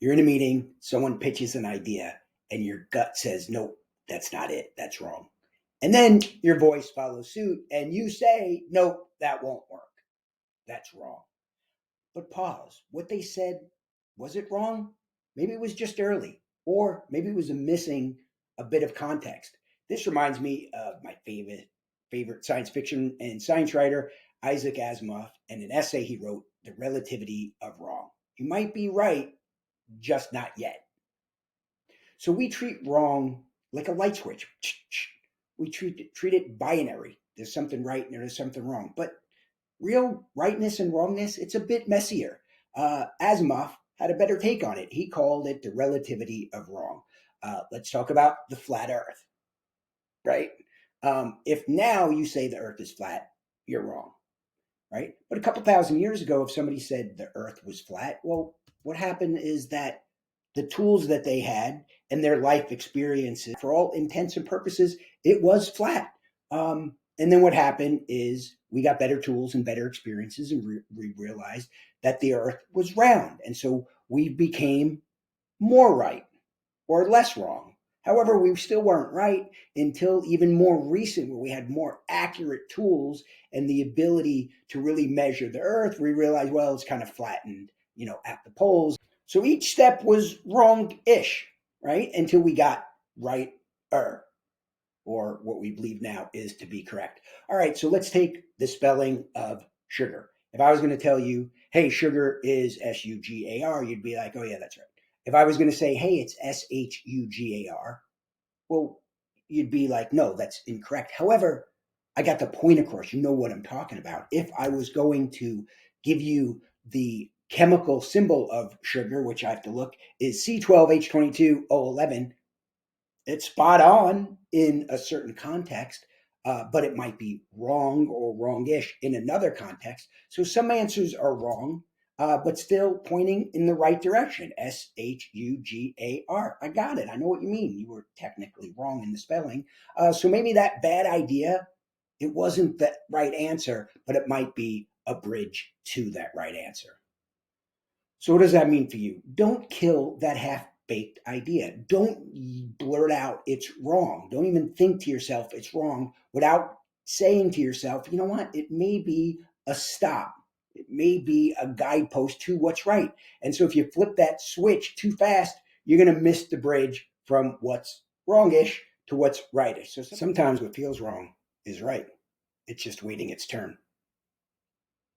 You're in a meeting, someone pitches an idea, and your gut says, nope, that's not it. That's wrong. And then your voice follows suit, and you say, nope, that won't work. That's wrong. But pause. What they said, was it wrong? Maybe it was just early, or maybe it was missing a bit of context. This reminds me of my favorite science fiction and science writer, Isaac Asimov, and an essay he wrote, The Relativity of Wrong. You might be right, just not yet. So we treat wrong like a light switch. We treat it binary. There's something right and there's something wrong. But real rightness and wrongness, it's a bit messier. Asimov had a better take on it. He called it the relativity of wrong. Let's talk about the flat Earth, right? If now you say the Earth is flat, you're wrong, right? But a couple thousand years ago, if somebody said the Earth was flat, well, what happened is that the tools that they had and their life experiences, for all intents and purposes, it was flat. And then what happened is we got better tools and better experiences, and we realized that the Earth was round. And so we became more right or less wrong. However, we still weren't right until even more recent, where we had more accurate tools and the ability to really measure the Earth. We realized, well, it's kind of flattened, at the poles. So each step was wrong-ish, right? Until we got right-er, or what we believe now is to be correct. All right, so let's take the spelling of sugar. If I was going to tell you, hey, sugar is S-U-G-A-R, you'd be like, oh yeah, that's right. If I was going to say, hey, it's S-H-U-G-A-R, well, you'd be like, no, that's incorrect. However, I got the point across. You know what I'm talking about. If I was going to give you the chemical symbol of sugar, which I have to look, is C12H22O11, it's spot on in a certain context, but it might be wrong or wrongish in another context. So some answers are wrong, but still pointing in the right direction. Shugar. I got it. I know what you mean. You were technically wrong in the spelling. So maybe that bad idea, it wasn't the right answer, but it might be a bridge to that right answer. So what does that mean for you? Don't kill that half-baked idea. Don't blurt out it's wrong. Don't even think to yourself it's wrong without saying to yourself, you know what? It may be a stop. It may be a guidepost to what's right. And so if you flip that switch too fast, you're going to miss the bridge from what's wrongish to what's rightish. So sometimes what feels wrong is right. It's just waiting its turn.